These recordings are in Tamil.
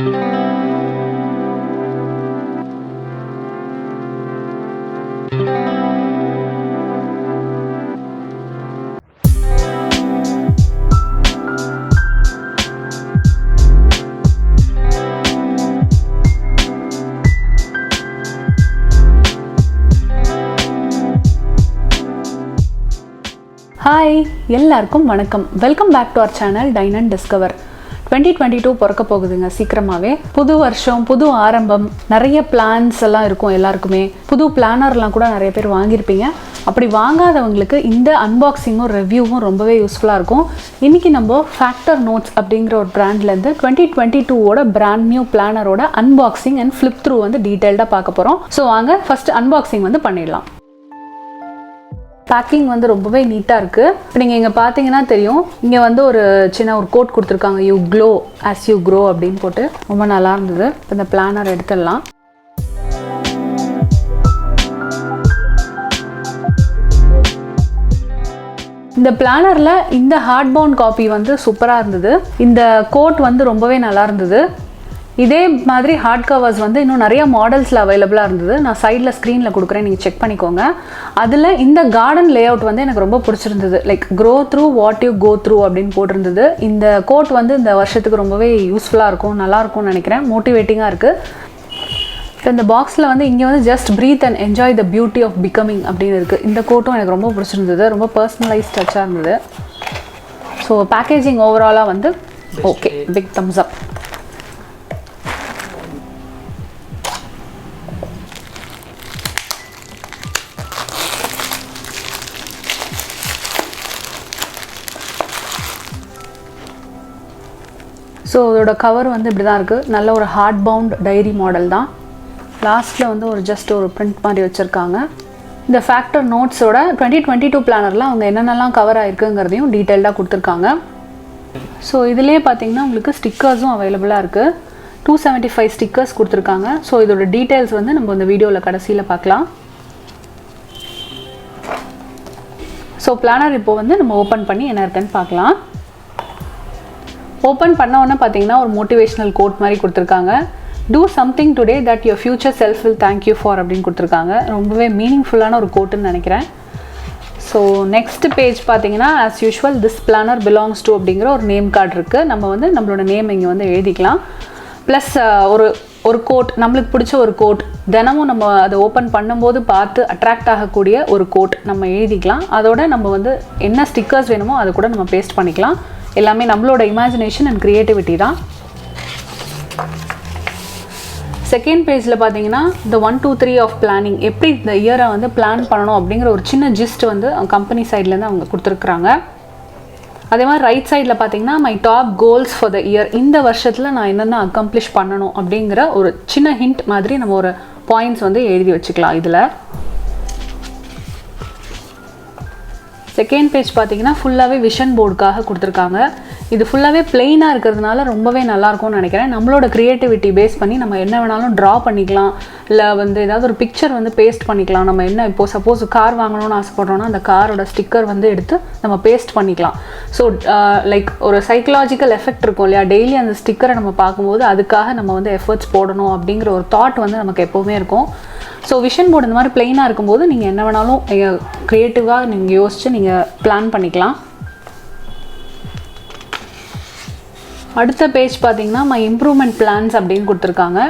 ஹாய் எல்லாருக்கும் வணக்கம். Welcome back to our channel dine and discover. 2022 பிறக்க போகுதுங்க சீக்கிரமாகவே. புது வருஷம், புது ஆரம்பம், நிறைய பிளான்ஸ் எல்லாம் இருக்கும் எல்லாருக்குமே. புது பிளானர்லாம் கூட நிறைய பேர் வாங்கியிருப்பீங்க. அப்படி வாங்காதவங்களுக்கு இந்த அன்பாக்சிங்கும் ரிவ்யூவும் ரொம்பவே யூஸ்ஃபுல்லாக இருக்கும். இன்றைக்கி நம்ம ஃபேக்டர் நோட்ஸ் அப்படிங்கிற ஒரு பிராண்ட்லேருந்து 2022ஓட பிராண்ட் நியூ பிளானரோட அன்பாக்சிங் அண்ட் ஃப்ளிப் த்ரூ வந்து டீட்டெயில்டாக பார்க்க போகிறோம். ஸோ வாங்க ஃபஸ்ட் அன்பாக்சிங் வந்து பண்ணிடலாம். பேக்கிங் வந்து ரொம்பவே நீட்டாக இருக்குது. இப்போ நீங்கள் இங்கே பார்த்தீங்கன்னா தெரியும், இங்கே வந்து ஒரு சின்ன ஒரு கோட் கொடுத்துருக்காங்க, you glow as you grow அப்படின்னு போட்டு. ரொம்ப நல்லா இருந்தது. இப்போ இந்த பிளானர் எடுத்துடலாம். இந்த பிளானரில் இந்த ஹார்ட் பவுண்ட் காப்பி வந்து சூப்பராக இருந்தது. இந்த கோட் வந்து ரொம்பவே நல்லா இருந்தது. இதே மாதிரி ஹார்ட் கவர்ஸ் வந்து இன்னும் நிறைய மாடல்ஸில் அவைலபிளாக இருந்தது. நான் சைடில் ஸ்க்ரீனில் கொடுக்குறேன், நீங்கள் செக் பண்ணிக்கோங்க. அதில் இந்த கார்டன் லே அவுட் வந்து எனக்கு ரொம்ப பிடிச்சிருந்தது. Like grow through what you go through அப்படின்னு போட்டிருந்தது. இந்த கோட் வந்து இந்த வருஷத்துக்கு ரொம்பவே யூஸ்ஃபுல்லாக இருக்கும், நல்லாயிருக்கும்னு நினைக்கிறேன். மோட்டிவேட்டிங்காக இருக்குது. இப்போ இந்த பாக்ஸில் வந்து இங்கே வந்து just breathe and enjoy the beauty of becoming அப்படின்னு இருக்குது. இந்த கோட்டும் எனக்கு ரொம்ப பிடிச்சிருந்தது. ரொம்ப பர்சனலைஸ் டச்சாக இருந்தது. ஸோ பேக்கேஜிங் ஓவராலாக வந்து okay, big thumbs up. So இதோட கவர் வந்து இப்படி தான் இருக்குது. நல்ல ஒரு ஹார்ட் பவுண்ட் டைரி மாடல் தான். லாஸ்ட்டில் வந்து ஒரு ஜஸ்ட் ஒரு பிரிண்ட் மாதிரி வச்சுருக்காங்க. இந்த ஃபேக்டர் நோட்ஸோட 2022 பிளானரில் அவங்க என்னென்னலாம் கவர் ஆகிருக்குங்கிறதையும் டீட்டெயில்டாக கொடுத்துருக்காங்க. ஸோ இதிலே பார்த்தீங்கன்னா உங்களுக்கு ஸ்டிக்கர்ஸும் அவைலபிளாக இருக்குது. 275 ஸ்டிக்கர்ஸ் கொடுத்துருக்காங்க. ஸோ இதோட டீட்டெயில்ஸ் வந்து நம்ம இந்த வீடியோவில் கடைசியில் பார்க்கலாம். ஸோ பிளானர் இப்போ வந்து நம்ம ஓப்பன் பண்ணி என்ன இருக்குன்னு பார்க்கலாம். ஓப்பன் பண்ண உடனே பார்த்தீங்கன்னா ஒரு மோட்டிவேஷ்னல் கோட் மாதிரி கொடுத்துருக்காங்க. Do something today that your future self will thank you for அப்படின்னு கொடுத்துருக்காங்க. ரொம்பவே மீனிங்ஃபுல்லான ஒரு கோட்டுன்னு நினைக்கிறேன். ஸோ நெக்ஸ்ட் பேஜ் பார்த்தீங்கன்னா as usual this planar belongs to அப்படிங்கிற ஒரு நேம் கார்டு இருக்குது. நம்ம வந்து நம்மளோட நேம் இங்கே வந்து எழுதிக்கலாம். ப்ளஸ் ஒரு கோட், நம்மளுக்கு பிடிச்ச ஒரு கோட், தினமும் நம்ம அதை ஓப்பன் பண்ணும்போது பார்த்து அட்ராக்ட் ஆகக்கூடிய ஒரு கோட் நம்ம எழுதிக்கலாம். அதோட நம்ம வந்து என்ன ஸ்டிக்கர்ஸ் வேணுமோ அதை கூட நம்ம பேஸ்ட் பண்ணிக்கலாம். எல்லாமே நம்மளோட இமேஜினேஷன் அண்ட் க்ரியேட்டிவிட்டி தான். செகண்ட் பேஜில் பார்த்தீங்கன்னா இந்த 1 2 3 ஆஃப் பிளானிங், எப்படி இந்த இயரை வந்து பிளான் பண்ணணும் அப்படிங்கிற ஒரு சின்ன ஜிஸ்ட் வந்து கம்பெனி சைட்லேருந்து அவங்க கொடுத்துருக்குறாங்க. அதே மாதிரி ரைட் சைடில் பார்த்தீங்கன்னா my top goals for the year, இந்த வருஷத்தில் நான் என்னென்ன அக்கம்ப்ளிஷ் பண்ணணும் அப்படிங்கிற ஒரு சின்ன ஹிண்ட் மாதிரி நம்ம ஒரு பாயிண்ட்ஸ் வந்து எழுதி வச்சுக்கலாம். இதில் செகண்ட் பேஜ் பார்த்தீங்கன்னா ஃபுல்லாகவே விஷன் போர்டுக்காக கொடுத்துருக்காங்க. இது ஃபுல்லாகவே பிளெயினாக இருக்கிறதுனால ரொம்பவே நல்லாயிருக்கும்னு நினைக்கிறேன். நம்மளோட க்ரியேட்டிவிட்டி பேஸ் பண்ணி நம்ம என்ன வேணாலும் ட்ரா பண்ணிக்கலாம். இல்லை வந்து ஏதாவது ஒரு பிக்சர் வந்து பேஸ்ட் பண்ணிக்கலாம். நம்ம என்ன இப்போது சப்போஸ் கார் வாங்கணும்னு ஆசைப்படுறோன்னா அந்த காரோட ஸ்டிக்கர் வந்து எடுத்து நம்ம பேஸ்ட் பண்ணிக்கலாம். ஸோ லைக் ஒரு சைக்கலாஜிக்கல் எஃபெக்ட் இருக்கும் இல்லையா, டெய்லி அந்த ஸ்டிக்கரை நம்ம பார்க்கும்போது அதுக்காக நம்ம வந்து எஃபர்ட்ஸ் போடணும் அப்படிங்கிற ஒரு தாட் வந்து நமக்கு எப்போவுமே இருக்கும். ஸோ விஷன் போர்டு இந்த மாதிரி பிளெயினாக இருக்கும்போது நீங்கள் என்ன வேணாலும் க்ரியேட்டிவாக நீங்கள் யோசித்து நீங்கள் பிளான் பண்ணிக்கலாம். அடுத்த பேஜ் பார்த்தீங்கன்னா மை இம்ப்ரூவ்மெண்ட் பிளான்ஸ் அப்படின்னு கொடுத்துருக்காங்க.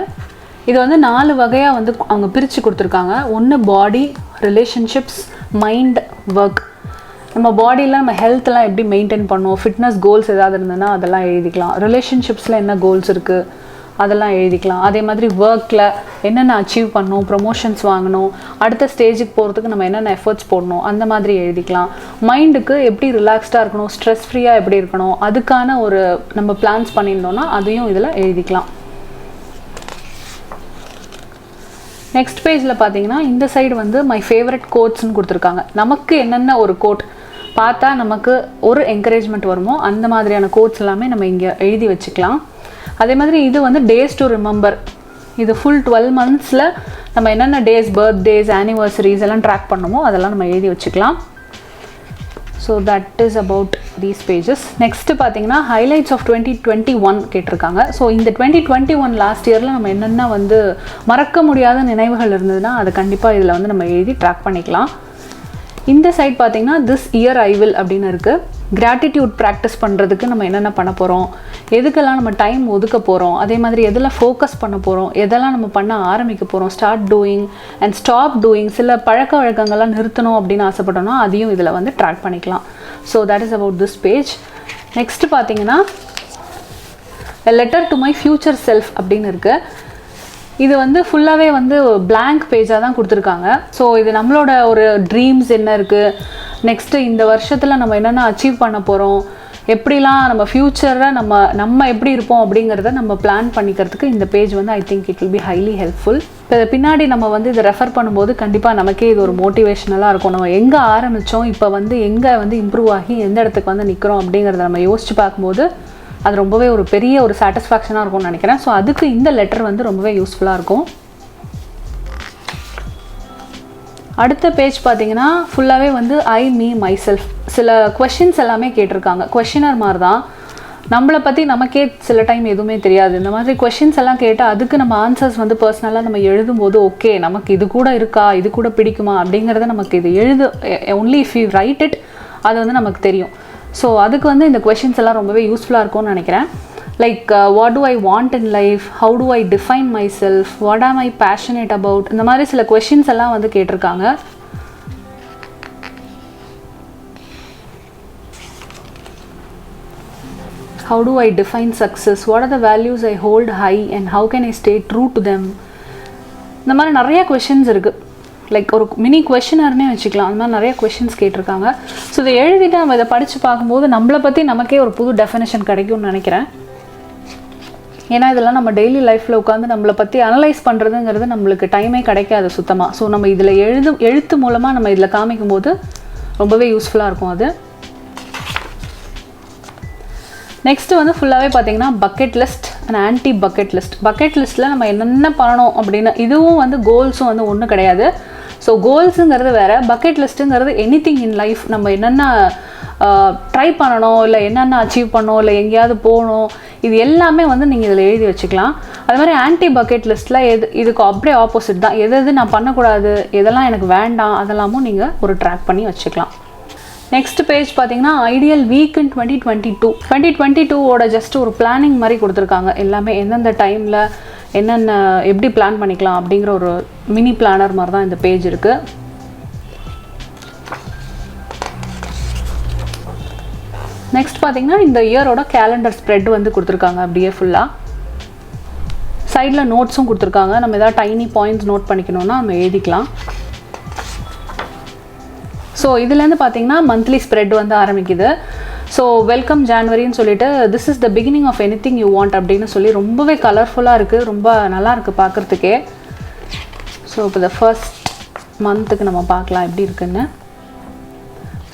இது வந்து 4 வகையாக வந்து அவங்க பிரித்து கொடுத்துருக்காங்க. ஒன்று பாடி, ரிலேஷன்ஷிப்ஸ், மைண்ட், ஒர்க். நம்ம பாடியில் நம்ம ஹெல்த்லாம் எப்படி மெயின்டைன் பண்ணணும், ஃபிட்னஸ் கோல்ஸ் ஏதாவது இருந்ததுன்னா அதெல்லாம் எழுதிக்கலாம். ரிலேஷன்ஷிப்ஸில் என்ன கோல்ஸ் இருக்குது அதெல்லாம் எழுதிக்கலாம். அதே மாதிரி ஒர்க்கில் என்னென்ன அச்சீவ் பண்ணணும், ப்ரொமோஷன்ஸ் வாங்கணும், அடுத்த ஸ்டேஜுக்கு போகிறதுக்கு நம்ம என்னென்ன எஃபர்ட்ஸ் போடணும் அந்த மாதிரி எழுதிக்கலாம். மைண்டுக்கு எப்படி ரிலாக்ஸ்டாக இருக்கணும், ஸ்ட்ரெஸ் ஃப்ரீயாக எப்படி இருக்கணும், அதுக்கான ஒரு நம்ம பிளான்ஸ் பண்ணியிருந்தோம்னா அதையும் இதில் எழுதிக்கலாம். நெக்ஸ்ட் பேஜில் பார்த்தீங்கன்னா இந்த சைடு வந்து மை ஃபேவரட் கோட்ஸ்ன்னு கொடுத்துருக்காங்க. நமக்கு என்னென்ன ஒரு கோட் பார்த்தா நமக்கு ஒரு என்கரேஜ்மெண்ட் வருமோ அந்த மாதிரியான கோட்ஸ் எல்லாமே நம்ம இங்கே எழுதி வச்சுக்கலாம். அதே மாதிரி இது வந்து டேஸ் டு ரிமெம்பர். இது ஃபுல் 12 monthஸில் நம்ம என்னென்ன டேஸ், பர்த்டேஸ், ஆனிவர்சரிஸ் எல்லாம் ட்ராக் பண்ணணுமோ அதெல்லாம் நம்ம எழுதி வச்சுக்கலாம். So that is about these pages. Next பார்த்தீங்கன்னா highlights of 2021 கேட்டிருக்காங்க. ஸோ இந்த 2021 லாஸ்ட் இயரில் நம்ம என்னென்ன வந்து மறக்க முடியாத நினைவுகள் இருந்ததுன்னா அதை கண்டிப்பாக இதில் வந்து நம்ம எழுதி ட்ராக் பண்ணிக்கலாம். இந்த சைட் பார்த்தீங்கன்னா திஸ் இயர் ஐ வில் அப்படின்னு இருக்குது. கிராட்டிடியூட் ப்ராக்டிஸ் பண்ணுறதுக்கு நம்ம என்னென்ன பண்ண போகிறோம், எதுக்கெல்லாம் நம்ம டைம் ஒதுக்க போகிறோம், அதே மாதிரி எதில் ஃபோக்கஸ் பண்ண போகிறோம், எதெல்லாம் நம்ம பண்ண ஆரம்பிக்க போகிறோம், start doing and stop doing, சில பழக்க வழக்கங்கள்லாம் நிறுத்தணும் அப்படின்னு ஆசைப்பட்டோம்னா அதையும் இதில் வந்து ட்ராக் பண்ணிக்கலாம். So that is about this page. Next பார்த்தீங்கன்னா a letter to my future self அப்படின்னு இருக்குது. இது வந்து ஃபுல்லாகவே வந்து blank பேஜாக தான் கொடுத்துருக்காங்க. ஸோ இது நம்மளோட ஒரு ட்ரீம்ஸ் என்ன இருக்குது, நெக்ஸ்ட்டு இந்த வருஷத்தில் நம்ம என்னென்ன அச்சீவ் பண்ண போகிறோம், எப்படிலாம் நம்ம ஃப்யூச்சரில் நம்ம எப்படி இருப்போம் அப்படிங்கிறத நம்ம பிளான் பண்ணிக்கிறதுக்கு இந்த பேஜ் வந்து I think it will B highly helpful. இப்போ பின்னாடி நம்ம வந்து இதை ரெஃபர் பண்ணும்போது கண்டிப்பாக நமக்கே இது ஒரு மோட்டிவேஷ்னலாக இருக்கும். நம்ம எங்கே ஆரம்பித்தோம், இப்போ வந்து எங்கே வந்து இம்ப்ரூவ் ஆகி எந்த இடத்துக்கு வந்து நிற்கிறோம் அப்படிங்கிறத நம்ம யோசிச்சு பார்க்கும்போது அது ரொம்பவே ஒரு பெரிய ஒரு சாட்டிஸ்ஃபேக்ஷனாக இருக்கும்னு நினைக்கிறேன். ஸோ அதுக்கு இந்த லெட்டர் வந்து ரொம்பவே யூஸ்ஃபுல்லாக இருக்கும். அடுத்த பேஜ் பார்த்தீங்கன்னா ஃபுல்லாகவே வந்து ஐ மீ மை செல்ஃப், சில கொஷின்ஸ் எல்லாமே கேட்டிருக்காங்க. கொஷினர் மாதிரி தான், நம்மளை பற்றி நமக்கே சில டைம் எதுவுமே தெரியாது. இந்த மாதிரி கொஷின்ஸ் எல்லாம் கேட்டால் அதுக்கு நம்ம ஆன்சர்ஸ் வந்து பர்சனலாக நம்ம எழுதும்போது ஓகே நமக்கு இது கூட இருக்கா, இது கூட பிடிக்குமா அப்படிங்கிறத நமக்கு இது only if you right it அது வந்து நமக்கு தெரியும். ஸோ அதுக்கு வந்து இந்த கொஷின்ஸ் எல்லாம் ரொம்பவே யூஸ்ஃபுல்லாக இருக்கும்னு நினைக்கிறேன். Like what to I want in life, how to I define my self, what ஆம் ஐ பேஷனேட் அபவுட், இந்த மாதிரி சில கொஷின்ஸ் எல்லாம் வந்து கேட்டிருக்காங்க. How do I define success, what are the values I hold high and how can I stay true to them, இந்த மாதிரி நிறைய கொஷின்ஸ் இருக்குது. லைக் ஒரு மினி கொஷினர்னே வச்சுக்கலாம். அந்த மாதிரி நிறைய கொஷின்ஸ் கேட்டிருக்காங்க. ஸோ இதை எழுதிட்டு நம்ம இதை படித்து பார்க்கும்போது நம்மளை பற்றி நமக்கே ஒரு புது டெஃபினேஷன் கிடைக்கும்னு நினைக்கிறேன். ஏன்னா இதெல்லாம் நம்ம டெய்லி லைஃப்பில் உட்காந்து நம்மளை பற்றி அனலைஸ் பண்ணுறதுங்கிறது நம்மளுக்கு டைமே கிடைக்காது சுத்தமாக. ஸோ நம்ம இதில் எழுத்து மூலமாக நம்ம இதில் காமிக்கும் போது ரொம்பவே யூஸ்ஃபுல்லாக இருக்கும் அது. நெக்ஸ்ட்டு வந்து ஃபுல்லாகவே பார்த்தீங்கன்னா bucket list and anti bucket list. Bucket லிஸ்ட்டில் நம்ம என்னென்ன பண்ணணும் அப்படின்னு, இதுவும் வந்து கோல்ஸும் வந்து ஒன்றும் கிடையாது. ஸோ கோல்ஸுங்கிறது வேறு, பக்கெட் லிஸ்ட்டுங்கிறது எனிதிங் இன் லைஃப், நம்ம என்னென்ன ட்ரை பண்ணணும், இல்லை என்னென்ன அச்சீவ் பண்ணணும், இல்லை எங்கேயாவது போகணும், இது எல்லாமே வந்து நீங்கள் இதில் எழுதி வச்சுக்கலாம். அது மாதிரி ஆன்டி பக்கெட் லிஸ்ட்டில் இதுக்கு அப்படியே ஆப்போசிட் தான், எது நான் பண்ணக்கூடாது, எதெல்லாம் எனக்கு வேண்டாம், அதெல்லாமும் நீங்கள் ஒரு ட்ராக் பண்ணி வச்சுக்கலாம். நெக்ஸ்ட் பேஜ் பார்த்தீங்கன்னா ஐடியல் வீக் இன் 2022 ஜஸ்ட் ஒரு பிளானிங் மாதிரி கொடுத்துருக்காங்க. எல்லாமே எந்தெந்த டைமில் என்னென்ன எப்படி பிளான் பண்ணிக்கலாம் அப்படிங்கிற ஒரு மினி பிளானர் மாதிரி தான் இந்த பேஜ் இருக்குது. நெக்ஸ்ட் பார்த்தீங்கன்னா இந்த இயரோட கேலண்டர் ஸ்ப்ரெட் வந்து கொடுத்துருக்காங்க. அப்படியே ஃபுல்லாக சைடில் நோட்ஸும் கொடுத்துருக்காங்க. நம்ம எதாவது டைனி பாயிண்ட்ஸ் நோட் பண்ணிக்கணும்னா நம்ம எழுதிக்கலாம். ஸோ இதுலேருந்து பார்த்தீங்கன்னா மந்த்லி ஸ்ப்ரெட் வந்து ஆரம்பிக்குது. ஸோ வெல்கம் ஜான்வரின்னு சொல்லிட்டு this is the beginning of anything you want அப்படின்னு சொல்லி ரொம்பவே கலர்ஃபுல்லாக இருக்குது, ரொம்ப நல்லா இருக்குது பார்க்குறதுக்கே. ஸோ இப்போ இந்த ஃபர்ஸ்ட் மந்த்துக்கு நம்ம பார்க்கலாம் எப்படி இருக்குன்னு.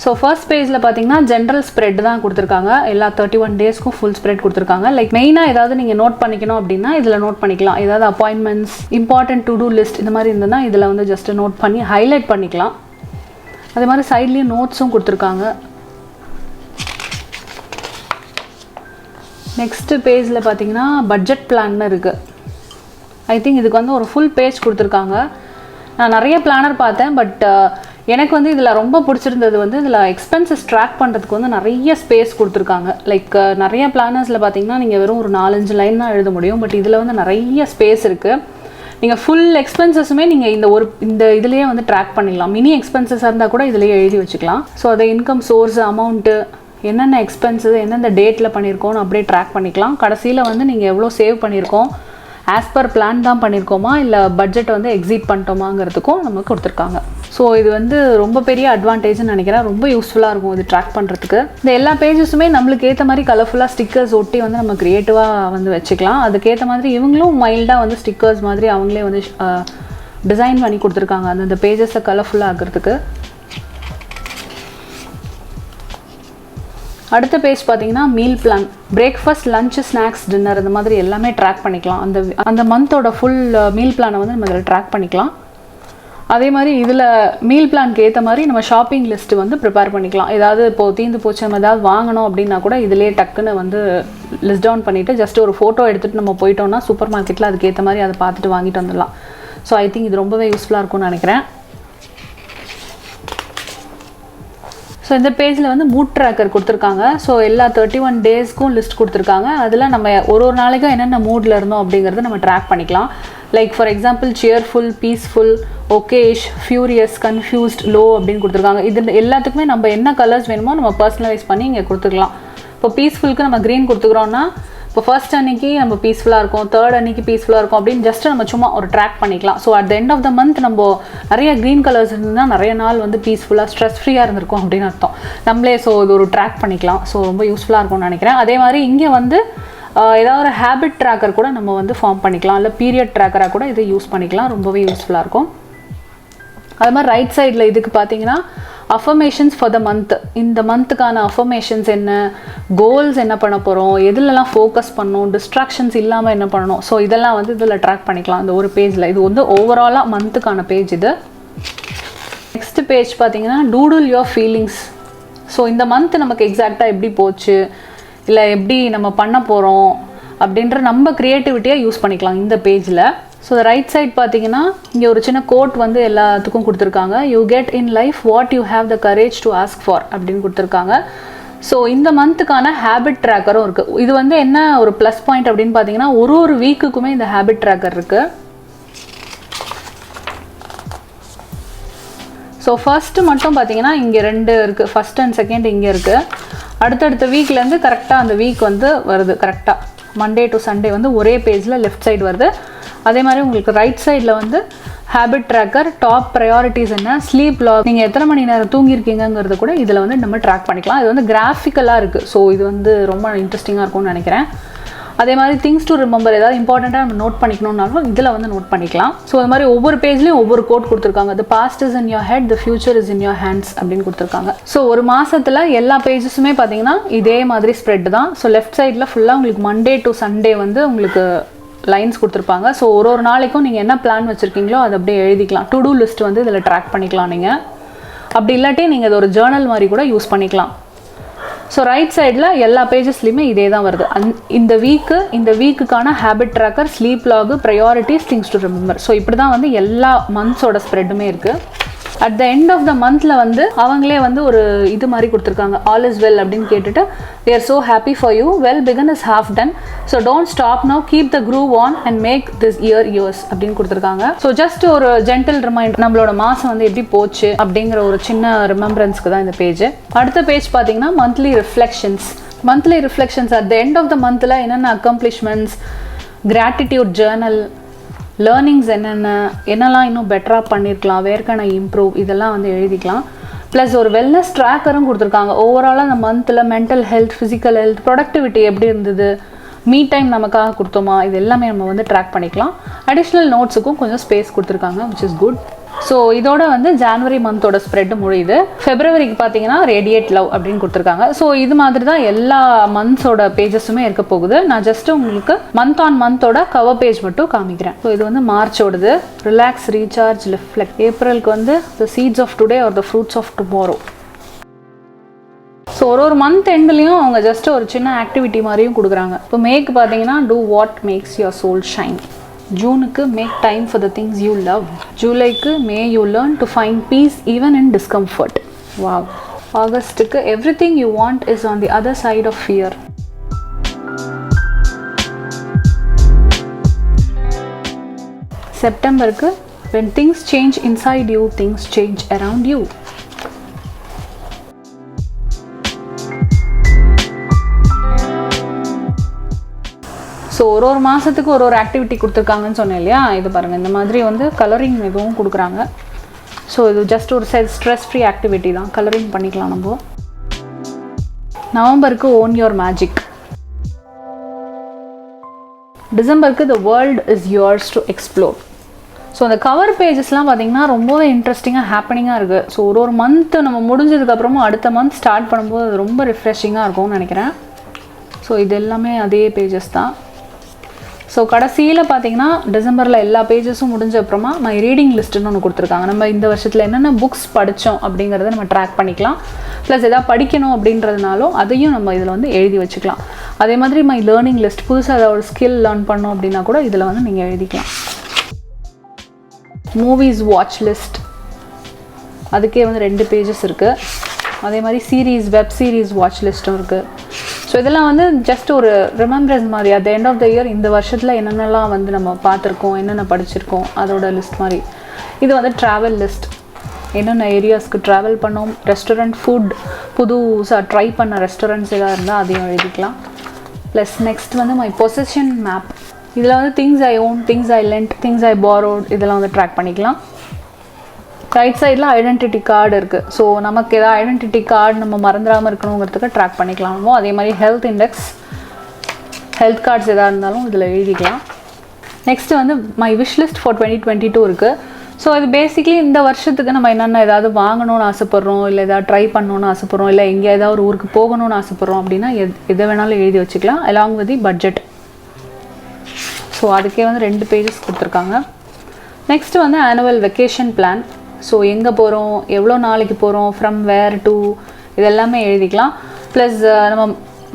ஸோ ஃபர்ஸ்ட் பேஜில் பார்த்தீங்கன்னா ஜென்ரல் ஸ்ப்ரெட் தான் கொடுத்துருக்காங்க. எல்லா 31 டேஸ்க்கும் ஃபுல் ஸ்ப்ரெட் கொடுத்துருக்காங்க. லைக் மெயினாக ஏதாவது நீங்கள் நோட் பண்ணிக்கணும் அப்படின்னா இதில் நோட் பண்ணிக்கலாம். ஏதாவது appointments, important to do list இந்த மாதிரி இருந்ததுன்னா இதில் வந்து ஜஸ்ட்டு நோட் பண்ணி ஹைலைட் பண்ணிக்கலாம். அதே மாதிரி சைட்லேயும் நோட்ஸும் கொடுத்துருக்காங்க. நெக்ஸ்ட்டு பேஜில் பார்த்தீங்கன்னா பட்ஜெட் பிளான்னு இருக்குது. ஐ திங்க் இதுக்கு வந்து ஒரு ஃபுல் பேஜ் கொடுத்துருக்காங்க. நான் நிறைய பிளானர் பார்த்தேன், பட் எனக்கு வந்து இதில் ரொம்ப பிடிச்சிருந்தது வந்து இதில் எக்ஸ்பென்சஸ் ட்ராக் பண்ணுறதுக்கு வந்து நிறைய ஸ்பேஸ் கொடுத்துருக்காங்க. லைக் நிறைய பிளானர்ஸில் பார்த்தீங்கன்னா நீங்கள் வெறும் ஒரு 4-5 லைன் தான் எழுத முடியும். பட் இதில் வந்து நிறைய ஸ்பேஸ் இருக்குது. நீங்கள் ஃபுல் எக்ஸ்பென்சஸுமே நீங்கள் இந்த இதுலேயே வந்து ட்ராக் பண்ணிடலாம். மினி எக்ஸ்பென்சஸாக இருந்தால் கூட இதிலேயே எழுதி வச்சுக்கலாம். ஸோ அதை இன்கம் சோர்ஸ், அமௌண்ட்டு, என்னென்ன எக்ஸ்பென்சஸ் எந்தெந்த டேட்டில் பண்ணியிருக்கோன்னு அப்படியே ட்ராக் பண்ணிக்கலாம். கடைசியில் வந்து நீங்கள் எவ்வளோ சேவ் பண்ணியிருக்கோம், ஆஸ் பர் பிளான் தான் பண்ணியிருக்கோமா இல்லை பட்ஜெட் வந்து எக்ஸீட் பண்ணிட்டோமாங்கிறதுக்கும் நமக்கு கொடுத்துருக்காங்க. ஸோ இது வந்து ரொம்ப பெரிய அட்வான்டேஜ்னு நினைக்கிறேன். ரொம்ப யூஸ்ஃபுல்லாக இருக்கும் இது ட்ராக் பண்ணுறதுக்கு. இந்த எல்லா பேஜஸுமே நம்மளுக்கு ஏற்ற மாதிரி கலர்ஃபுல்லாக ஸ்டிக்கர்ஸ் ஒட்டி வந்து நம்ம க்ரியேட்டிவாக வந்து வச்சுக்கலாம். அதுக்கேற்ற மாதிரி இவங்களும் மைல்டாக வந்து ஸ்டிக்கர்ஸ் மாதிரி அவங்களே வந்து டிசைன் பண்ணி கொடுத்துருக்காங்க அந்த பேஜஸை கலர்ஃபுல்லாக ஆக்கிறதுக்கு. அடுத்த பேஜ் பார்த்தீங்கன்னா meal plan, breakfast, lunch, snacks, dinner இந்த மாதிரி எல்லாமே ட்ராக் பண்ணிக்கலாம். அந்த மந்தோட ஃபுல் மீல் பிளானை வந்து நம்ம இதில் ட்ராக் பண்ணிக்கலாம். அதே மாதிரி இதில் மீல் பிளான்க்கு ஏற்ற மாதிரி நம்ம ஷாப்பிங் லிஸ்ட்டு வந்து ப்ரிப்பேர் பண்ணிக்கலாம். ஏதாவது இப்போது தீர்ந்து போச்சு நம்ம ஏதாவது வாங்கணும் அப்படின்னா கூட இதிலே டக்குன்னு வந்து லிஸ்ட் டவுன் பண்ணிவிட்டு ஜஸ்ட் ஒரு ஃபோட்டோ எடுத்துகிட்டு நம்ம போயிட்டோம்னா சூப்பர் மார்க்கெட்டில் அதுக்கேற்ற மாதிரி அதை பார்த்துட்டு வாங்கிட்டு வந்துடலாம். ஸோ ஐ திங்க் இது ரொம்பவே யூஸ்ஃபுல்லாக இருக்கும்னு நினைக்கிறேன். ஸோ இந்த பேஜில் வந்து மூட் ட்ராக்கர் கொடுத்துருக்காங்க. ஸோ எல்லா 31 டேஸ்க்கும் லிஸ்ட் கொடுத்துருக்காங்க. அதில் நம்ம ஒரு நாளைக்கும் என்னென்ன மூடில் இருந்தோம் அப்படிங்கிறத நம்ம ட்ராக் பண்ணிக்கலாம். Like for example cheerful, peaceful, ஓகேஷ், furious, confused, low அப்படின்னு கொடுத்துருக்காங்க. இது எல்லாத்துக்குமே நம்ம என்ன கலர்ஸ் வேணுமோ நம்ம பர்சனலைஸ் பண்ணி இங்கே கொடுத்துக்கலாம். இப்போ பீஸ்ஃபுல்க்கு நம்ம க்ரீன் கொடுத்துக்கிறோன்னா இப்போ ஃபர்ஸ்ட் அன்னைக்கு நம்ம பீஸ்ஃபுல்லாக இருக்கும், தேர்ட் அன்னைக்கு பீஸ்ஃபுல்லாக இருக்கும் அப்படின்னு ஜஸ்ட் நம்ம சும்மா ஒரு ட்ராக் பண்ணிக்கலாம். So at the end of the month நம்ம நிறைய க்ரீன் கலர்ஸ் இருந்தால் நிறைய நாள் வந்து பீஸ்ஃபுல்லாக ஸ்ட்ரெஸ் ஃப்ரீயாக இருந்திருக்கும் அப்படின்னு அர்த்தம் நம்மளே. ஸோ இது ஒரு ட்ராக் பண்ணிக்கலாம். ஸோ ரொம்ப யூஸ்ஃபுல்லாக இருக்கும்னு நினைக்கிறேன். அதே மாதிரி இங்கே வந்து ஏதாவது ஒரு ஹேபிட் ட்ராக்கர் கூட நம்ம வந்து ஃபார்ம் பண்ணிக்கலாம், இல்லை பீரியட் ட்ராக்கராக கூட இதை யூஸ் பண்ணிக்கலாம். ரொம்பவே யூஸ்ஃபுல்லாக இருக்கும். அது மாதிரி ரைட் சைடில் இதுக்கு பார்த்தீங்கன்னா அஃபர்மேஷன்ஸ் ஃபார் த மந்த், இந்த மந்த்துக்கான அஃபர்மேஷன்ஸ் என்ன, கோல்ஸ் என்ன பண்ண போகிறோம், எதுலலாம் ஃபோக்கஸ் பண்ணணும், டிஸ்ட்ராக்ஷன்ஸ் இல்லாமல் என்ன பண்ணணும். ஸோ இதெல்லாம் வந்து இதில் ட்ராக் பண்ணிக்கலாம் இந்த ஒரு பேஜில். இது வந்து ஓவராலாக மந்த்துக்கான பேஜ் இது. நெக்ஸ்ட் பேஜ் பார்த்தீங்கன்னா டூடுல் யுவர் ஃபீலிங்ஸ். ஸோ இந்த மந்த் நமக்கு எக்ஸாக்டாக எப்படி போச்சு, இல்லை எப்படி நம்ம பண்ண போகிறோம் அப்படின்ற நம்ம க்ரியேட்டிவிட்டியாக யூஸ் பண்ணிக்கலாம் இந்த பேஜில். ஸோ ரைட் சைட் பார்த்தீங்கன்னா இங்கே ஒரு சின்ன கோட் வந்து எல்லாத்துக்கும் கொடுத்துருக்காங்க. You get in life what you have the courage to ask for அப்படின்னு கொடுத்துருக்காங்க. ஸோ இந்த மந்த்துக்கான ஹேபிட் ட்ராக்கரும் இருக்குது. இது வந்து என்ன ஒரு ப்ளஸ் பாயிண்ட் அப்படின்னு பார்த்தீங்கன்னா ஒரு வீக்குக்குமே இந்த ஹேபிட் ட்ராக்கர் இருக்குது. ஸோ ஃபர்ஸ்ட்டு மட்டும் பார்த்தீங்கன்னா இங்கே 2 இருக்குது, ஃபர்ஸ்ட் அண்ட் செகண்ட் இங்கே இருக்குது. அடுத்தடுத்த வீக்லேருந்து கரெக்டாக அந்த வீக் வந்து வருது. கரெக்டாக மண்டே டு சண்டே வந்து ஒரே பேஜில் லெஃப்ட் சைடு வருது. அதே மாதிரி உங்களுக்கு ரைட் சைடில் வந்து ஹேபிட் ட்ராக்கர், டாப் ப்ரையாரிட்டிஸ் என்ன, ஸ்லீப் லாக், நீங்கள் எத்தனை மணி நேரம் தூங்கியிருக்கீங்கிறது கூட இதில் வந்து நம்ம ட்ராக் பண்ணிக்கலாம். இது வந்து கிராஃபிக்கலாக இருக்குது. ஸோ இது வந்து ரொம்ப இன்ட்ரெஸ்டிங்காக இருக்கும்னு நினைக்கிறேன். அதே மாதிரி திங்ஸ் டு ரிமெம்பர், ஏதாவது இம்பார்ட்டண்ட்டாக நம்ம நோட் பண்ணிக்கணும்னாலும் இதில் வந்து நோட் பண்ணிக்கலாம். ஸோ அது மாதிரி ஒவ்வொரு பேஜ்லேயும் ஒவ்வொரு கோட் கொடுத்துருக்காங்க. The past is in your head, the future is in your hands அப்படின்னு கொடுத்துருக்காங்க. ஸோ ஒரு மாதத்தில் எல்லா பேஜஸுமே பார்த்தீங்கன்னா இதே மாதிரி ஸ்ப்ரெட் தான். ஸோ லெஃப்ட் சைடில் ஃபுல்லாக உங்களுக்கு மண்டே டு சண்டே வந்து உங்களுக்கு லைன்ஸ் கொடுத்துருப்பாங்க. ஸோ ஒரு நாளைக்கும் நீங்கள் என்ன பிளான் வச்சுருக்கீங்களோ அதை அப்படியே எழுதிக்கலாம். டு டூ லிஸ்ட் வந்து இதில் ட்ராக் பண்ணிக்கலாம் நீங்கள். அப்படி இல்லாட்டி நீங்கள் இது ஒரு ஜேர்னல் மாதிரி கூட யூஸ் பண்ணிக்கலாம். ஸோ ரைட் சைடில் எல்லா பேஜஸ்லையுமே இதே தான் வருது. இந்த வீக்குக்கான habit tracker, sleep log, priorities, things to remember. So இப்படி தான் வந்து எல்லா மந்த்ஸோட ஸ்ப்ரெட்டுமே இருக்குது. At the end of the மந்த்தில் வந்து அவங்களே வந்து ஒரு இது மாதிரி கொடுத்துருக்காங்க. ஆல் இஸ் வெல் அப்படின்னு கேட்டுட்டு we are so happy for you, well begun is half done, so don't stop now, keep the groove on and make this year yours அப்படின்னு கொடுத்துருக்காங்க. ஸோ ஜஸ்ட் ஒரு ஜென்டில் ரிமைண்டர், நம்மளோட மாதம் வந்து எப்படி போச்சு அப்படிங்கிற ஒரு சின்ன ரிமெம்பரன்ஸ்க்கு தான் இந்த பேஜ். அடுத்த பேஜ் பார்த்தீங்கன்னா monthly reflections at the end of the மந்தில் என்னென்ன அக்கம்ப்ளிஷ்மெண்ட்ஸ், கிராட்டிடியூட் ஜேர்னல், லேர்னிங்ஸ் என்னெல்லாம் இன்னும் பெட்டராக பண்ணியிருக்கலாம், வேர் கேன் ஐ இம்ப்ரூவ், இதெல்லாம் வந்து எழுதிக்கலாம். ப்ளஸ் ஒரு வெல்னஸ் ட்ராக்கரும் கொடுத்துருக்காங்க. ஓவராலாக அந்த மந்தில் mental health, physical health, productivity எப்படி இருந்தது, மீ டைம் நமக்காக கொடுத்தோமா, இது எல்லாமே நம்ம வந்து ட்ராக் பண்ணிக்கலாம். அடிஷ்னல் நோட்ஸுக்கும் கொஞ்சம் ஸ்பேஸ் கொடுத்துருக்காங்க, விச் இஸ் குட். ஸோ இதோட வந்து ஜான்வரி மந்தோட ஸ்ப்ரெட் முடியுது. ஃபெப்ரவரிக்கு பார்த்தீங்கன்னா ரேடியேட் லவ் அப்படின்னு கொடுத்துருக்காங்க. ஸோ இது மாதிரி தான் எல்லா மந்த்ஸோட பேஜஸுமே இருக்க போகுது. நான் ஜஸ்ட் உங்களுக்கு மந்த் ஆன் மந்தோட கவர் பேஜ் மட்டும் காமிக்கிறேன். ஸோ இது வந்து மார்ச்சோடது, ரிலாக்ஸ், ரீசார்ஜ், ரிஃப்ளெக்ட். ஏப்ரலுக்கு வந்து the seeds of today are the fruits of tomorrow. So ஒரு மந்த் எண்ட்லேயும் அவங்க ஜஸ்ட் ஒரு சின்ன ஆக்டிவிட்டி மாதிரியும் கொடுக்குறாங்க. இப்போ மேக்கு பார்த்தீங்கன்னா do what makes your soul shine. ஜூனுக்கு make time for the things you love. ஜூலைக்கு may you learn to find peace even in discomfort. Wow. ஆகஸ்ட்டுக்கு everything you want is on the other side of fear. செப்டம்பருக்கு when things change inside you, things change around you. So ஒரு மாதத்துக்கு ஒரு ஆக்டிவிட்டி கொடுத்துருக்காங்கன்னு சொன்னேன் இல்லையா, இது பாருங்கள். இந்த மாதிரி வந்து கலரிங் எதுவும் கொடுக்குறாங்க. ஸோ இது ஜஸ்ட் ஒரு ஸ்ட்ரெஸ் ஃப்ரீ ஆக்டிவிட்டி தான், கலரிங் பண்ணிக்கலாம் நம்ம. நவம்பருக்கு ஓன் யோர் மேஜிக். டிசம்பருக்கு the world is yours to explore. So அந்த கவர் பேஜஸ்லாம் பார்த்திங்கன்னா ரொம்பவே இன்ட்ரெஸ்டிங்காக ஹேப்பனிங்காக இருக்குது. ஸோ ஒரு மந்த்து நம்ம முடிஞ்சதுக்கப்புறமும் அடுத்த மந்த் ஸ்டார்ட் பண்ணும்போது அது ரொம்ப ரிஃப்ரெஷிங்காக இருக்கும்னு நினைக்கிறேன். ஸோ இது எல்லாமே அதே பேஜஸ் தான். ஸோ கடைசியில் பார்த்தீங்கன்னா டிசம்பரில் எல்லா பேஜஸும் முடிஞ்ச அப்புறமா மை ரீடிங் லிஸ்ட்டுன்னு ஒன்று கொடுத்துருக்காங்க. நம்ம இந்த வருஷத்தில் என்னென்ன புக்ஸ் படித்தோம் அப்படிங்கிறத நம்ம ட்ராக் பண்ணிக்கலாம். ப்ளஸ் எதாவது படிக்கணும் அப்படின்றதுனாலும் அதையும் நம்ம இதில் வந்து எழுதி வச்சுக்கலாம். அதே மாதிரி மை லேர்னிங் லிஸ்ட், புதுசாக ஏதாவது ஒரு ஸ்கில் லேர்ன் பண்ணோம் அப்படின்னா கூட இதில் வந்து நீங்கள் எழுதிக்கலாம். மூவிஸ் வாட்ச் லிஸ்ட், அதுக்கே வந்து 2 பேஜஸ் இருக்குது. அதே மாதிரி சீரீஸ், வெப் சீரிஸ் வாட்ச் லிஸ்ட்டும் இருக்குது. ஸோ இதெல்லாம் வந்து ஜஸ்ட் ஒரு ரிமெம்பரன்ஸ் மாதிரி. At the end of the year இந்த வருஷத்தில் என்னென்னலாம் வந்து நம்ம பார்த்துருக்கோம், என்னென்ன படிச்சிருக்கோம், அதோட லிஸ்ட் மாதிரி. இது வந்து ட்ராவல் லிஸ்ட், என்னென்ன ஏரியாஸ்க்கு ட்ராவல் பண்ணோம், ரெஸ்டாரண்ட் ஃபுட், புதுசாக ட்ரை பண்ண ரெஸ்டாரண்ட்ஸ் எதாவது இருந்தால் அதையும் எழுதிக்கலாம். ப்ளஸ் நெக்ஸ்ட் வந்து மை பொசஷன் மேப், இதில் வந்து things I own, things I lend, things I borrowed, இதெல்லாம் வந்து ட்ராக் பண்ணிக்கலாம். ரைட் சைடில் ஐடென்டிட்டி கார்டு இருக்குது. ஸோ நமக்கு எதாவது ஐடென்டிட்டி கார்டு நம்ம மறந்துடாமல் இருக்கணுங்கிறதுக்கு ட்ராக் பண்ணிக்கலாமோ. அதே மாதிரி ஹெல்த் இண்டெக்ஸ், ஹெல்த் கார்ட்ஸ் எதாக இருந்தாலும் இதில் எழுதிக்கலாம். நெக்ஸ்ட்டு வந்து மை விஷ் லிஸ்ட் ஃபார் 2022 இருக்குது. ஸோ இது பேசிக்லி இந்த வருஷத்துக்கு நம்ம என்னென்ன ஏதாவது வாங்கணும்னு ஆசைப்பட்றோம், இல்லை ஏதாவது ட்ரை பண்ணணும்னு ஆசைப்பட்றோம், இல்லை எங்கே ஏதாவது ஒரு ஊருக்கு போகணும்னு ஆசைப்பட்றோம் அப்படின்னா எதை வேணாலும் எழுதி வச்சுக்கலாம் along with the budget. So அதுக்கே வந்து 2 பேஜஸ் கொடுத்துருக்காங்க. நெக்ஸ்ட்டு வந்து ஆனுவல் வெக்கேஷன் பிளான். ஸோ எங்கே போகிறோம், எவ்வளோ நாளைக்கு போகிறோம், ஃப்ரம் வேர் டு, இதெல்லாமே எழுதிக்கலாம். ப்ளஸ் நம்ம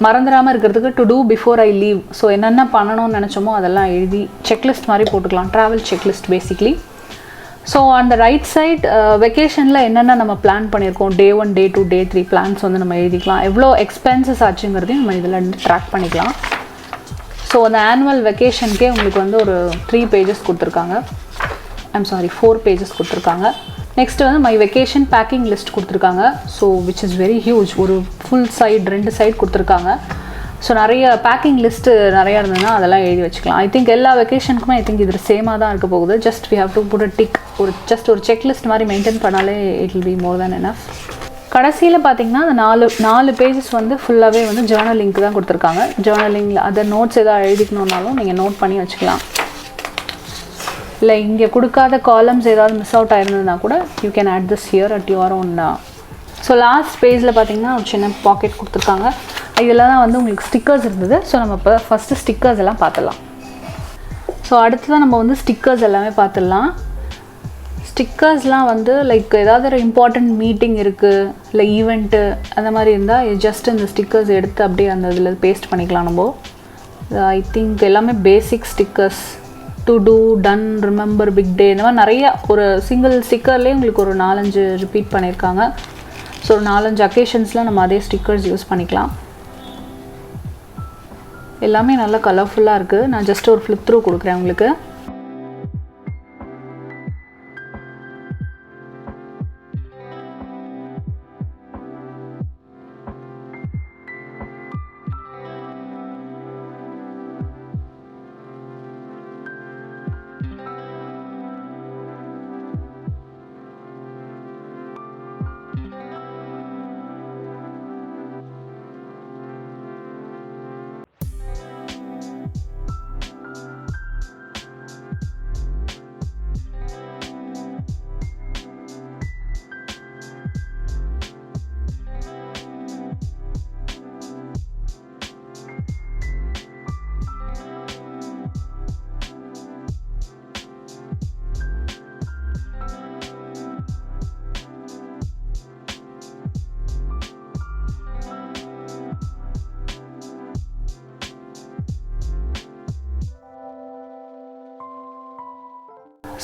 மறந்துடாமல் இருக்கிறதுக்கு to do before I leave, so என்னென்ன பண்ணணும்னு நினச்சோமோ அதெல்லாம் எழுதி செக்லிஸ்ட் மாதிரி போட்டுக்கலாம். Travel checklist basically. ஸோ அந்த ரைட் சைட் வெக்கேஷனில் என்னென்ன நம்ம பிளான் பண்ணியிருக்கோம், Day 1, Day 2, Day 3 பிளான்ஸ் வந்து நம்ம எழுதிக்கலாம். எவ்வளோ எக்ஸ்பென்சஸ் ஆச்சுங்கிறதையும் நம்ம இதில் ட்ராக் பண்ணிக்கலாம். ஸோ அந்த ஆனுவல் வெக்கேஷனுக்கே உங்களுக்கு வந்து ஒரு 3 பேஜஸ் கொடுத்துருக்காங்க. 4 பேஜஸ் கொடுத்துருக்காங்க. நெக்ஸ்ட் வந்து மை வெக்கேஷன் பேக்கிங் லிஸ்ட் கொடுத்துருக்காங்க. So which is very huge. ஒரு ஃபுல் சைட் 2 சைட் கொடுத்துருக்காங்க. ஸோ நிறைய பேக்கிங் லிஸ்ட்டு நிறையா இருந்ததுன்னா அதெல்லாம் எழுதி வச்சுக்கலாம். ஐ திங்க் எல்லா வெக்கேஷனுக்குமே ஐ திங்க் இது சேமாக தான் இருக்க போகுது. Just we have to put a tick, ஒரு செக்லிஸ்ட் மாதிரி மெயின்டைன் பண்ணாலே it will be more than enough. கடைசியில் பார்த்தீங்கன்னா அந்த 4 பேஜஸ் வந்து ஃபுல்லாகவே வந்து ஜேர்னலிங்க்கு தான் கொடுத்துருக்காங்க. ஜேர்னலிங்கில் அதர் நோட்ஸ் எதாவது எழுதிக்கணுன்னாலும் நீங்கள் நோட் பண்ணி வச்சுக்கலாம். இல்லை இங்கே கொடுக்காத காலம்ஸ் ஏதாவது மிஸ் அவுட் ஆயிருந்ததுனா கூட you can add this here at your own. So last பேஜில் பார்த்தீங்கன்னா ஒரு சின்ன பாக்கெட் கொடுத்துருக்காங்க. இதில் தான் வந்து உங்களுக்கு ஸ்டிக்கர்ஸ் இருந்தது. ஸோ நம்ம இப்போ ஃபஸ்ட்டு ஸ்டிக்கர்ஸ் எல்லாம் பார்த்துடலாம். ஸோ அடுத்து தான் நம்ம வந்து ஸ்டிக்கர்ஸ் எல்லாமே பார்த்துடலாம். ஸ்டிக்கர்ஸ்லாம் வந்து லைக் ஏதாவது ஒரு இம்பார்ட்டண்ட் மீட்டிங் இருக்குது, இல்லை ஈவெண்ட்டு அந்த மாதிரி இருந்தால் ஜஸ்ட் இந்த ஸ்டிக்கர்ஸ் எடுத்து அப்படியே அந்த இதில் பேஸ்ட் பண்ணிக்கலாம் நம்ம. ஐ திங்க் எல்லாமே basic stickers. To do, done, remember, big day, இந்த மாதிரி நிறைய ஒரு சிங்கிள் ஸ்டிக்கர்லேயே உங்களுக்கு ஒரு 4-5 ரிப்பீட் பண்ணியிருக்காங்க. ஸோ ஒரு 4-5 அக்கேஷன்ஸில் நம்ம அதே ஸ்டிக்கர்ஸ் யூஸ் பண்ணிக்கலாம். எல்லாமே நல்லா கலர்ஃபுல்லாக இருக்குது. நான் ஜஸ்ட் ஒரு ஃப்ளிப் த்ரூ கொடுக்குறேன் உங்களுக்கு.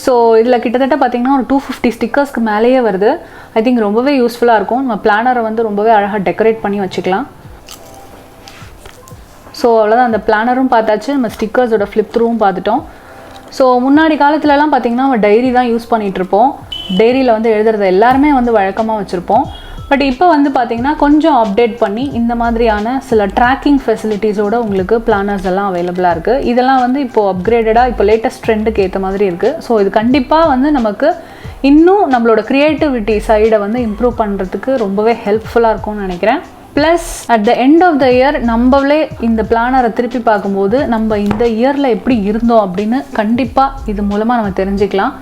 ஸோ இதில் கிட்டத்தட்ட பார்த்திங்கன்னா ஒரு 250 ஸ்டிக்கர்ஸ்க்கு மேலேயே வருது. ஐ திங்க் ரொம்பவே யூஸ்ஃபுல்லாக இருக்கும். நம்ம பிளானரை வந்து ரொம்பவே அழகாக டெக்கரேட் பண்ணி வச்சுக்கலாம். ஸோ அவ்வளோதான், அந்த பிளானரும் பார்த்தாச்சு, நம்ம ஸ்டிக்கர்ஸோட ஃப்ளிப் த்ரூவும் பார்த்துட்டோம். ஸோ முன்னாடி காலத்துலலாம் பார்த்திங்கன்னா நம்ம டைரி தான் யூஸ் பண்ணிகிட்ருப்போம். டைரியில் வந்து எழுதுறத எல்லாருமே வந்து வழக்கமாக வச்சுருப்போம். பட் இப்போ வந்து பார்த்திங்கன்னா கொஞ்சம் அப்டேட் பண்ணி இந்த மாதிரியான சில ட்ராக்கிங் ஃபெசிலிட்டிஸோடு உங்களுக்கு பிளானர்ஸ் எல்லாம் அவைலபிளாக இருக்குது. இதெல்லாம் வந்து இப்போது அப்கிரேடடாக இப்போ லேட்டஸ்ட் ட்ரெண்டுக்கு ஏற்ற மாதிரி இருக்குது. ஸோ இது கண்டிப்பாக வந்து நமக்கு இன்னும் நம்மளோட க்ரியேட்டிவிட்டி சைடை வந்து இம்ப்ரூவ் பண்ணுறதுக்கு ரொம்பவே ஹெல்ப்ஃபுல்லாக இருக்கும்னு நினைக்கிறேன். Plus at the end of the year நம்மளே இந்த பிளானரை திருப்பி பார்க்கும்போது நம்ம இந்த இயரில் எப்படி இருந்தோம் அப்படின்னு கண்டிப்பாக இது மூலமாக நம்ம தெரிஞ்சுக்கலாம்.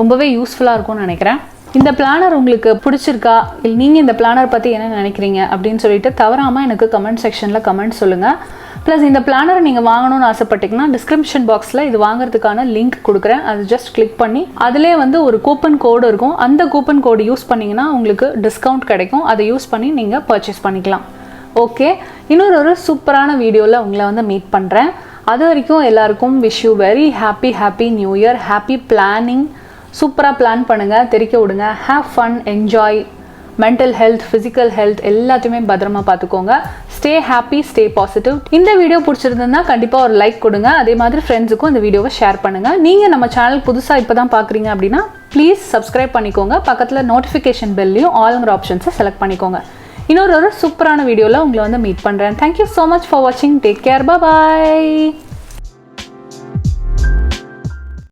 ரொம்பவே யூஸ்ஃபுல்லாக இருக்கும்னு நினைக்கிறேன். இந்த பிளானர் உங்களுக்கு பிடிச்சிருக்கா, இல்லை நீங்கள் இந்த பிளானர் பற்றி என்ன நினைக்கிறீங்க அப்படின்னு சொல்லிட்டு தவறாமல் எனக்கு கமெண்ட் செக்ஷனில் கமெண்ட் சொல்லுங்கள். ப்ளஸ் இந்த பிளானர் நீங்கள் வாங்கணும்னு ஆசைப்பட்டீங்கன்னா டிஸ்கிரிப்ஷன் பாக்ஸில் இது வாங்குறதுக்கான லிங்க் கொடுக்குறேன். அது ஜஸ்ட் கிளிக் பண்ணி அதிலே வந்து ஒரு கூப்பன் கோடு இருக்கும். அந்த கூப்பன் கோடு யூஸ் பண்ணிங்கன்னா உங்களுக்கு டிஸ்கவுண்ட் கிடைக்கும். அதை யூஸ் பண்ணி நீங்கள் பர்ச்சேஸ் பண்ணிக்கலாம். ஓகே, இன்னொரு சூப்பரான வீடியோவில் உங்களை வந்து மீட் பண்ணுறேன். அது வரைக்கும் எல்லாருக்கும் wish you very happy new year. Happy planning. சூப்பராக பிளான் பண்ணுங்கள், தெரிக்க விடுங்க. Have fun, enjoy. Mental health, physical health எல்லாத்தையுமே பத்திரமா பார்த்துக்கோங்க. Stay happy, stay positive. இந்த வீடியோ பிடிச்சிருந்ததுன்னா கண்டிப்பாக ஒரு லைக் கொடுங்க. அதே மாதிரி ஃப்ரெண்ட்ஸுக்கும் இந்த வீடியோவை ஷேர் பண்ணுங்கள். நீங்கள் நம்ம சேனல் புதுசாக இப்போ தான் பார்க்குறீங்க அப்படின்னா ப்ளீஸ் சப்ஸ்கிரைப் பண்ணிக்கோங்க. பக்கத்தில் நோட்டிஃபிகேஷன் பெல்லையும் ஆல்ங்கிற ஆப்ஷன்ஸை செலக்ட் பண்ணிக்கோங்க. இன்னொரு சூப்பரான வீடியோவில் உங்களை வந்து மீட் பண்ணுறேன். தேங்க்யூ ஸோ மச் ஃபார் வாட்சிங். Take care. பாய்.